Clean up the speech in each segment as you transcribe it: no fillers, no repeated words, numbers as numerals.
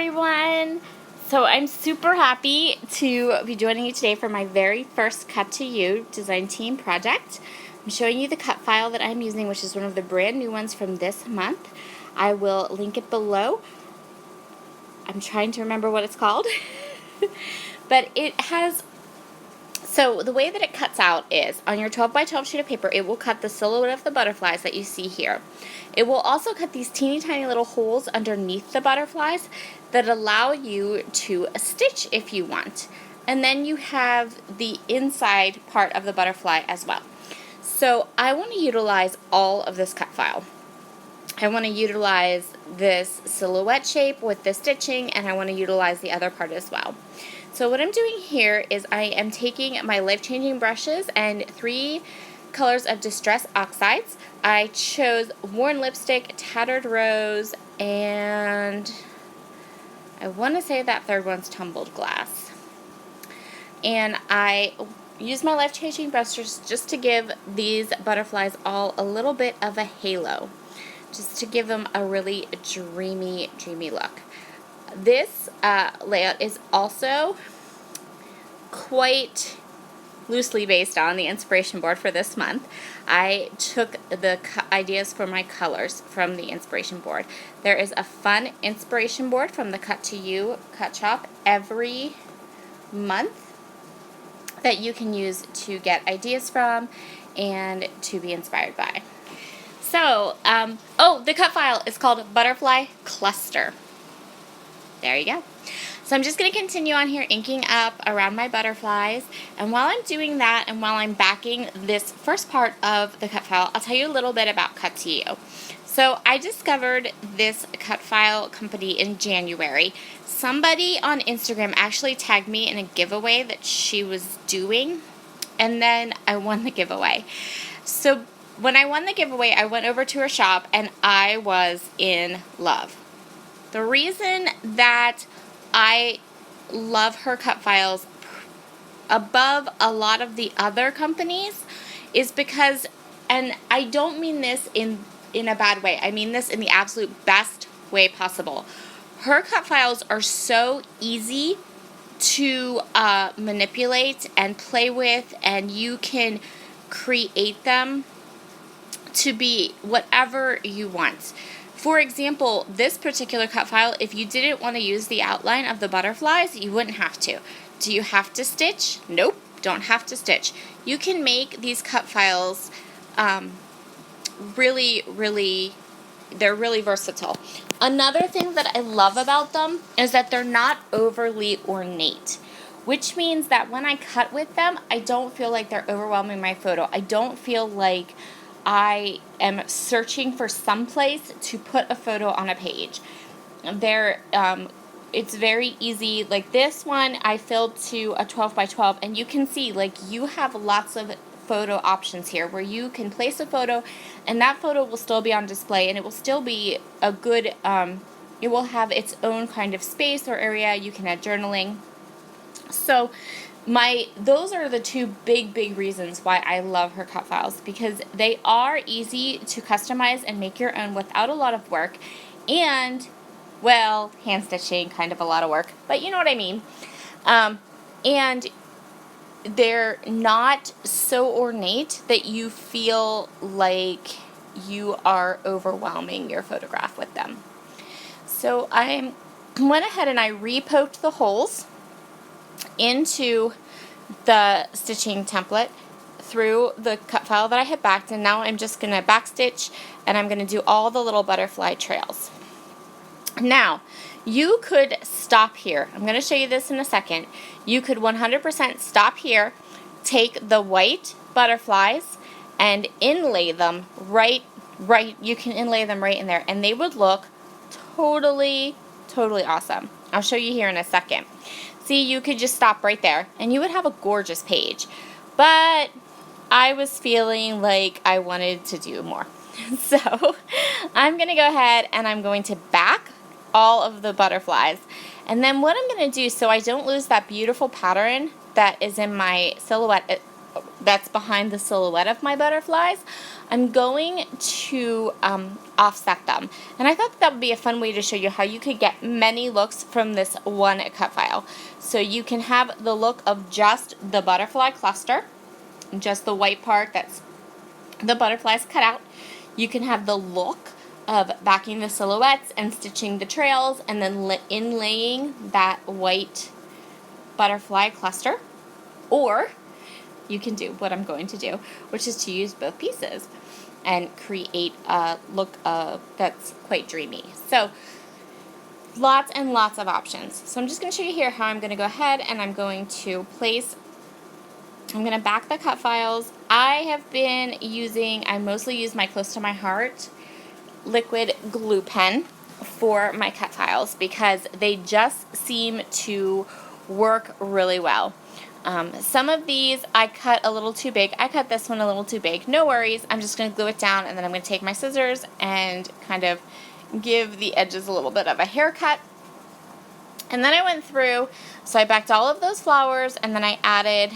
everyone! So I'm super happy to be joining you today for my very first Cut to You design team project. I'm showing you the cut file that I'm using, which is one of the brand new ones from this month. I will link it below. I'm trying to remember what it's called. But it has, so the way that it cuts out is, on your 12 by 12 sheet of paper, it will cut the silhouette of the butterflies that you see here. It will also cut these teeny tiny little holes underneath the butterflies that allow you to stitch if you want. And then you have the inside part of the butterfly as well. So I want to utilize all of this cut file. I want to utilize this silhouette shape with the stitching, and I want to utilize the other part as well. So what I'm doing here is I am taking my life-changing brushes and 3 colors of Distress Oxides. I chose Worn Lipstick, Tattered Rose, and I want to say that third one's Tumbled Glass. And I use my life-changing brushes just to give these butterflies all a little bit of a halo, just to give them a really dreamy look. This layout is also quite loosely based on the inspiration board for this month. I took the ideas for my colors from the inspiration board. There is a fun inspiration board from the Cut to You cut shop every month that you can use to get ideas from and to be inspired by. So, the cut file is called Butterfly Cluster. There you go. So I'm just going to continue on here inking up around my butterflies, and while I'm doing that and while I'm backing this first part of the cut file, I'll tell you a little bit about Cut to You. So I discovered this cut file company in January. Somebody on Instagram actually tagged me in a giveaway that she was doing, and then I won the giveaway. So when I won the giveaway, I went over to her shop and I was in love. The reason that I love her cut files above a lot of the other companies is because, and I don't mean this in a bad way, I mean this in the absolute best way possible. Her cut files are so easy to manipulate and play with, and you can create them to be whatever you want. For example, this particular cut file, if you didn't want to use the outline of the butterflies, you wouldn't have to. Do you have to stitch? Nope, don't have to stitch. You can make these cut files they're really versatile. Another thing that I love about them is that they're not overly ornate, which means that when I cut with them, I don't feel like they're overwhelming my photo. I don't feel like I am searching for some place to put a photo on a page. It's very easy. Like this one, I filled to a 12 by 12, and you can see, like, you have lots of photo options here where you can place a photo, and that photo will still be on display, and it will still be a good, it will have its own kind of space or area. You can add journaling. So those are the 2 big reasons why I love her cut files, because they are easy to customize and make your own without a lot of work, and, well, hand stitching, kind of a lot of work, but you know what I mean. And they're not so ornate that you feel like you are overwhelming your photograph with them. So I went ahead and I re-poked the holes into the stitching template through the cut file that I had backed, and now I'm just going to back stitch, and I'm going to do all the little butterfly trails. Now, you could stop here. I'm going to show you this in a second. You could 100% stop here, take the white butterflies, and inlay them right, you can inlay them right in there, and they would look totally awesome. I'll show you here in a second. See, you could just stop right there, and you would have a gorgeous page. But I was feeling like I wanted to do more. So I'm going to go ahead and I'm going to back all of the butterflies. And then what I'm going to do, so I don't lose that beautiful pattern that is in my silhouette that's behind the silhouette of my butterflies, I'm going to offset them. And I thought that would be a fun way to show you how you could get many looks from this one cut file. So you can have the look of just the butterfly cluster, just the white part that's the butterflies cut out. You can have the look of backing the silhouettes and stitching the trails and then inlaying that white butterfly cluster. Or you can do what I'm going to do, which is to use both pieces and create a look that's quite dreamy. So lots and lots of options. So I'm just going to show you here how I'm going to go ahead and I'm going to back the cut files. I mostly use my Close to My Heart liquid glue pen for my cut files because they just seem to work really well. Some of these I cut a little too big. I cut this one a little too big. No worries. I'm just going to glue it down and then I'm going to take my scissors and kind of give the edges a little bit of a haircut. And then I went through, so I backed all of those flowers and then I added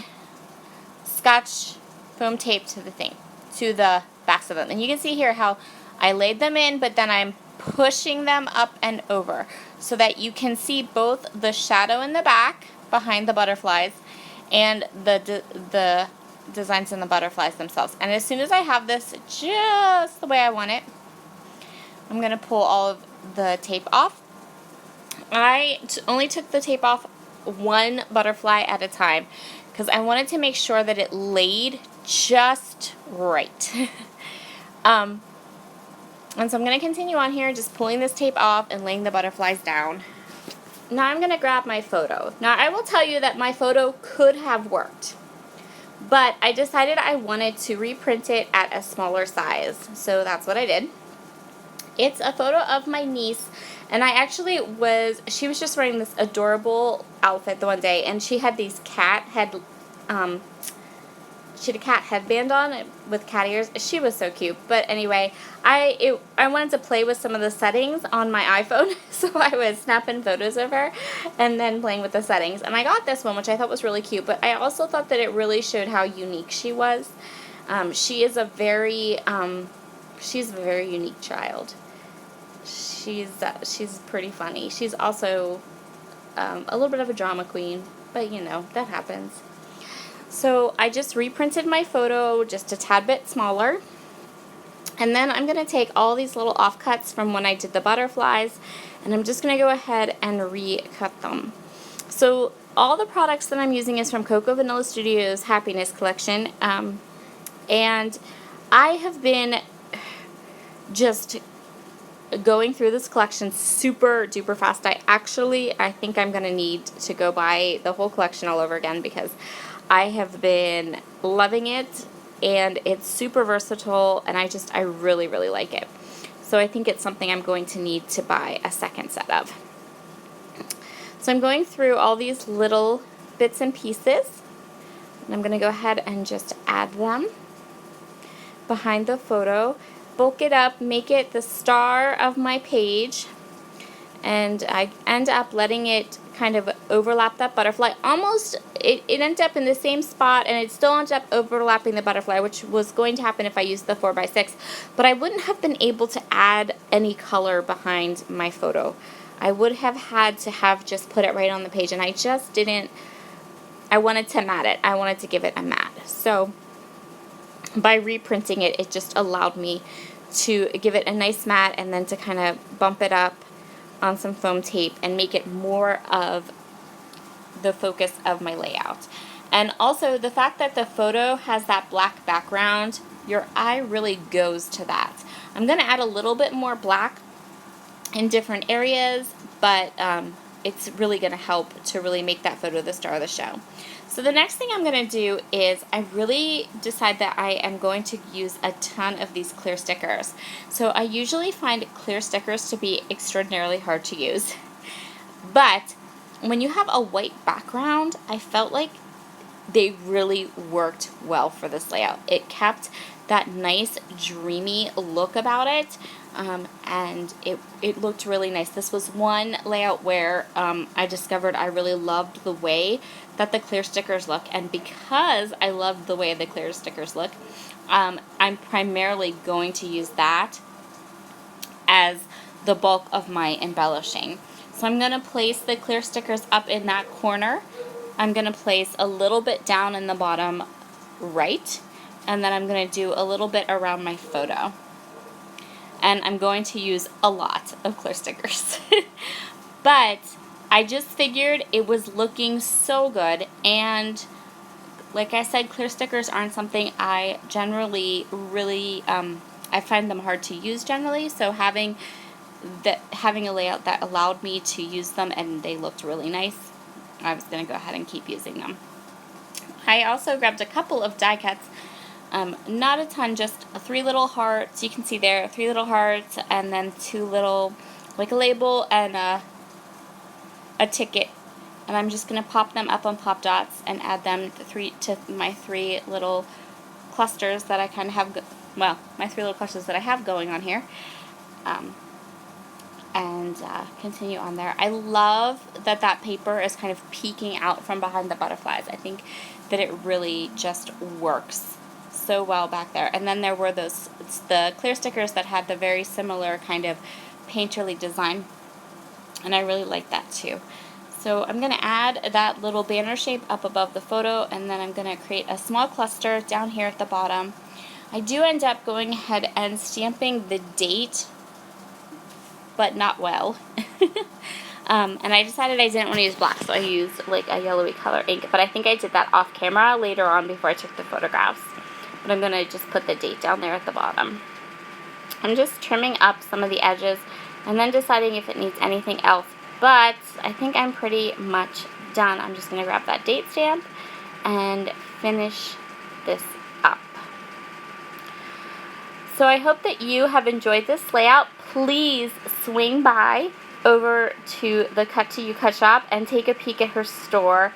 Scotch foam tape to the backs of them. And you can see here how I laid them in, but then I'm pushing them up and over so that you can see both the shadow in the back behind the butterflies and the designs in the butterflies themselves. And as soon as I have this just the way I want it, I'm going to pull all of the tape off. I only took the tape off one butterfly at a time because I wanted to make sure that it laid just right. And so I'm going to continue on here, just pulling this tape off and laying the butterflies down. Now I'm going to grab my photo. Now I will tell you that my photo could have worked, but I decided I wanted to reprint it at a smaller size, so that's what I did. It's a photo of my niece, and she was just wearing this adorable outfit the one day, and she had these she had a cat headband on with cat ears. She was so cute. But anyway, I wanted to play with some of the settings on my iPhone, so I was snapping photos of her and then playing with the settings. And I got this one, which I thought was really cute, but I also thought that it really showed how unique she was. She's a very unique child. She's pretty funny. She's also a little bit of a drama queen, but you know, that happens. So I just reprinted my photo just a tad bit smaller. And then I'm going to take all these little offcuts from when I did the butterflies, and I'm just going to go ahead and recut them. So all the products that I'm using is from Cocoa Vanilla Studios Happiness Collection. And I have been just going through this collection super duper fast. I think I'm going to need to go buy the whole collection all over again because I have been loving it, and it's super versatile, and I really, really like it. So I think it's something I'm going to need to buy a second set of. So I'm going through all these little bits and pieces, and I'm going to go ahead and just add them behind the photo, bulk it up, make it the star of my page, and I end up letting it kind of overlap that butterfly. Almost, it ended up in the same spot, and it still ended up overlapping the butterfly, which was going to happen if I used the 4x6, but I wouldn't have been able to add any color behind my photo. I would have had to have just put it right on the page, and I just didn't. I wanted to matte it. I wanted to give it a matte. So by reprinting it, it just allowed me to give it a nice matte and then to kind of bump it up on some foam tape and make it more of the focus of my layout. And also the fact that the photo has that black background, your eye really goes to that. I'm going to add a little bit more black in different areas, but it's really going to help to really make that photo the star of the show. So the next thing I'm going to do is I really decide that I am going to use a ton of these clear stickers. So I usually find clear stickers to be extraordinarily hard to use. But when you have a white background, I felt like they really worked well for this layout. It kept that nice dreamy look about it. and it looked really nice. This was one layout where I discovered I really loved the way that the clear stickers look, and because I loved the way the clear stickers look, I'm primarily going to use that as the bulk of my embellishing. So I'm going to place the clear stickers up in that corner. I'm going to place a little bit down in the bottom right, and then I'm going to do a little bit around my photo. And I'm going to use a lot of clear stickers. But I just figured it was looking so good, and like I said, clear stickers aren't something I generally really, I find them hard to use generally, so having a layout that allowed me to use them and they looked really nice, I was going to go ahead and keep using them. I also grabbed a couple of die cuts, not a ton, just 3 little hearts. You can see there, 3 little hearts, and then 2 little, like a label and a ticket. And I'm just going to pop them up on pop dots and add them to my 3 little clusters that I kind of have, my 3 little clusters that I have going on here. And continue on there. I love that paper is kind of peeking out from behind the butterflies. I think that it really just works so well back there. And then there were the clear stickers that had the very similar kind of painterly design, and I really like that too. So I'm going to add that little banner shape up above the photo, and then I'm going to create a small cluster down here at the bottom. I do end up going ahead and stamping the date, but not well. And I decided I didn't want to use black, so I used like a yellowy color ink, but I think I did that off camera later on before I took the photographs. But I'm going to just put the date down there at the bottom. I'm just trimming up some of the edges and then deciding if it needs anything else, but I think I'm pretty much done. I'm just going to grab that date stamp and finish this up. So I hope that you have enjoyed this layout. Please swing by over to the Cut to You cut shop and take a peek at her store.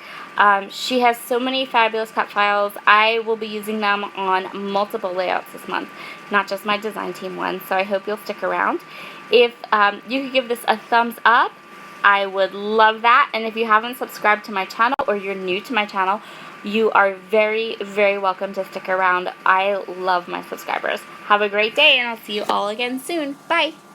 She has so many fabulous cut files. I will be using them on multiple layouts this month, not just my design team ones, so I hope you'll stick around. If you could give this a thumbs up, I would love that. And if you haven't subscribed to my channel or you're new to my channel, you are very, very welcome to stick around. I love my subscribers. Have a great day, and I'll see you all again soon. Bye!